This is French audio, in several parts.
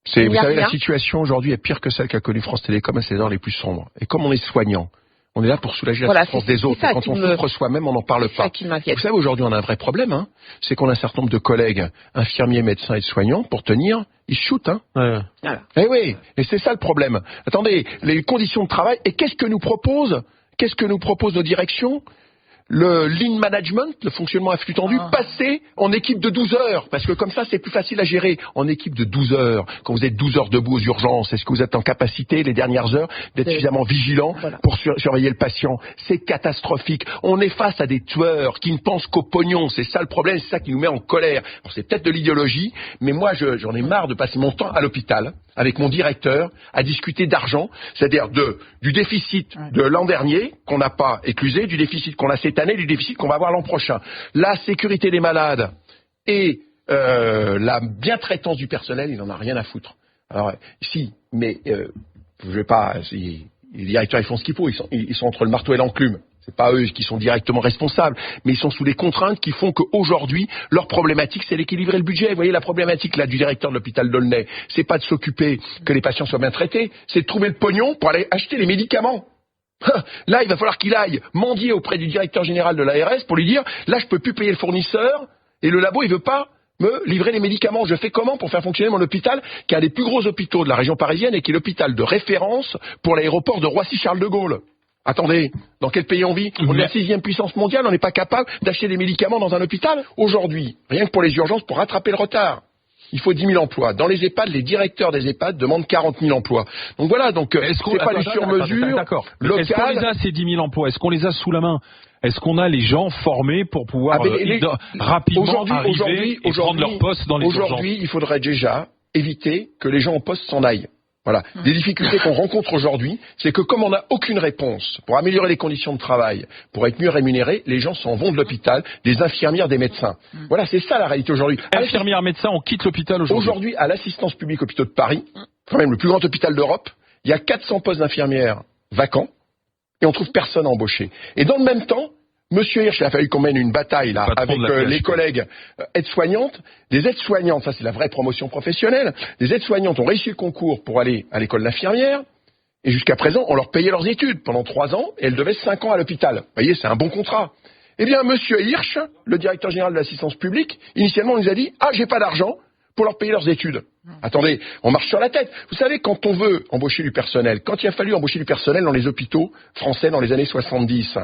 Vous savez, la situation aujourd'hui est pire que celle qu'a connue France Télécom à ses heures les plus sombres. Et comme on est soignant, on est là pour soulager la souffrance des autres. Et quand on souffre soi-même, on n'en parle pas. Vous savez, aujourd'hui, on a un vrai problème. C'est qu'on a un certain nombre de collègues, infirmiers, médecins et soignants, pour tenir, ils shootent. Voilà. Eh oui, et c'est ça le problème. Attendez, les conditions de travail. Et qu'est-ce que nous proposent nos directions? Le lean management, le fonctionnement à flux tendu, passer en équipe de 12 heures. Parce que comme ça, c'est plus facile à gérer. En équipe de 12 heures, quand vous êtes 12 heures debout aux urgences, est-ce que vous êtes en capacité, les dernières heures, d'être suffisamment vigilant pour surveiller le patient? C'est catastrophique. On est face à des tueurs qui ne pensent qu'au pognon. C'est ça le problème, c'est ça qui nous met en colère. Bon, c'est peut-être de l'idéologie, mais moi, j'en ai marre de passer mon temps à l'hôpital, avec mon directeur, à discuter d'argent, c'est-à-dire du déficit de l'an dernier, qu'on n'a pas éclusé, du déficit qu'on a cette année, du déficit qu'on va avoir l'an prochain. La sécurité des malades et la bien-traitance du personnel, il n'en a rien à foutre. Alors, si, mais je vais pas... les directeurs, ils font ce qu'il faut, ils sont entre le marteau et l'enclume. C'est pas eux qui sont directement responsables, mais ils sont sous des contraintes qui font qu'aujourd'hui, leur problématique, c'est d'équilibrer le budget. Vous voyez, la problématique là du directeur de l'hôpital d'Aulnay, c'est pas de s'occuper que les patients soient bien traités, c'est de trouver le pognon pour aller acheter les médicaments. Là, il va falloir qu'il aille mendier auprès du directeur général de l'ARS pour lui dire, là, je peux plus payer le fournisseur, et le labo, il veut pas me livrer les médicaments. Je fais comment pour faire fonctionner mon hôpital, qui est un des plus gros hôpitaux de la région parisienne et qui est l'hôpital de référence pour l'aéroport de Roissy-Charles de Gaulle. Attendez, dans quel pays on vit? On est la 6e puissance mondiale, on n'est pas capable d'acheter des médicaments dans un hôpital? Aujourd'hui, rien que pour les urgences, pour rattraper le retard, il faut 10 000 emplois. Dans les EHPAD, les directeurs des EHPAD demandent 40 000 emplois. Donc voilà, c'est pas du sur-mesure local. Est-ce qu'on les a, ces 10 000 emplois? Est-ce qu'on les a sous la main? Est-ce qu'on a les gens formés pour pouvoir rapidement arriver et prendre leur poste dans les urgences? Aujourd'hui, il faudrait déjà éviter que les gens en poste s'en aillent. Voilà. Des difficultés qu'on rencontre aujourd'hui, c'est que comme on n'a aucune réponse pour améliorer les conditions de travail, pour être mieux rémunérés, les gens s'en vont de l'hôpital, des infirmières, des médecins. Voilà, c'est ça la réalité aujourd'hui. Infirmières, médecins, on quitte l'hôpital aujourd'hui. Aujourd'hui, à l'assistance publique hôpitaux de Paris, quand même le plus grand hôpital d'Europe, il y a 400 postes d'infirmières vacants et on trouve personne à embaucher. Et dans le même temps, Monsieur Hirsch, il a fallu qu'on mène une bataille là avec les collègues aides-soignantes. Des aides-soignantes, ça c'est la vraie promotion professionnelle. Des aides-soignantes ont réussi le concours pour aller à l'école d'infirmière. Et jusqu'à présent, on leur payait leurs études pendant 3 ans et elles devaient 5 ans à l'hôpital. Vous voyez, c'est un bon contrat. Eh bien, Monsieur Hirsch, le directeur général de l'assistance publique, initialement, il nous a dit « Ah, j'ai pas d'argent pour leur payer leurs études. » Attendez, on marche sur la tête. Vous savez, quand on veut embaucher du personnel, quand il a fallu embaucher du personnel dans les hôpitaux français dans les années 70,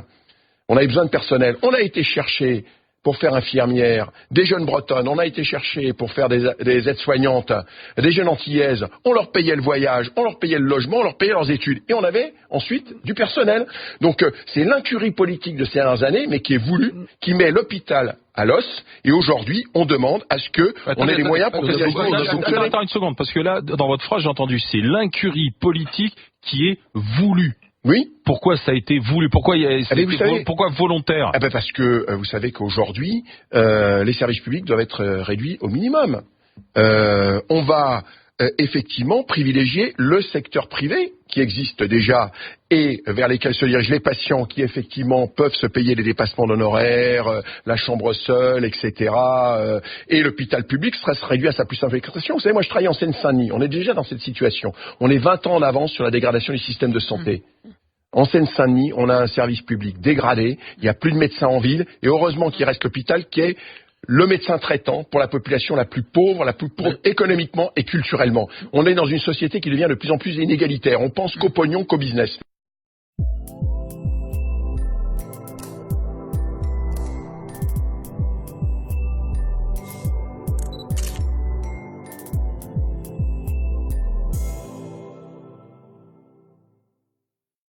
on avait besoin de personnel. On a été chercher pour faire infirmière des jeunes bretonnes. On a été chercher pour faire des aides-soignantes, des jeunes antillaises. On leur payait le voyage, on leur payait le logement, on leur payait leurs études. Et on avait ensuite du personnel. Donc c'est l'incurie politique de ces dernières années, mais qui est voulue, qui met l'hôpital à l'os. Et aujourd'hui, on demande à ce que on ait les moyens pour que ces fonctionnent. Attends une seconde, parce que là, dans votre phrase, j'ai entendu, c'est l'incurie politique qui est voulue. Oui. Pourquoi ça a été voulu? Pourquoi volontaire? Parce que vous savez qu'aujourd'hui, les services publics doivent être réduits au minimum. On va effectivement privilégier le secteur privé qui existe déjà et vers lesquels se dirigent les patients qui effectivement peuvent se payer les dépassements d'honoraires, la chambre seule, etc. Et l'hôpital public sera réduit à sa plus simple expression. Vous savez, moi je travaille en Seine-Saint-Denis, on est déjà dans cette situation. On est 20 ans en avance sur la dégradation du système de santé. En Seine-Saint-Denis, on a un service public dégradé, il n'y a plus de médecins en ville, et heureusement qu'il reste l'hôpital qui est le médecin traitant pour la population la plus pauvre économiquement et culturellement. On est dans une société qui devient de plus en plus inégalitaire. On pense qu'au pognon, qu'au business.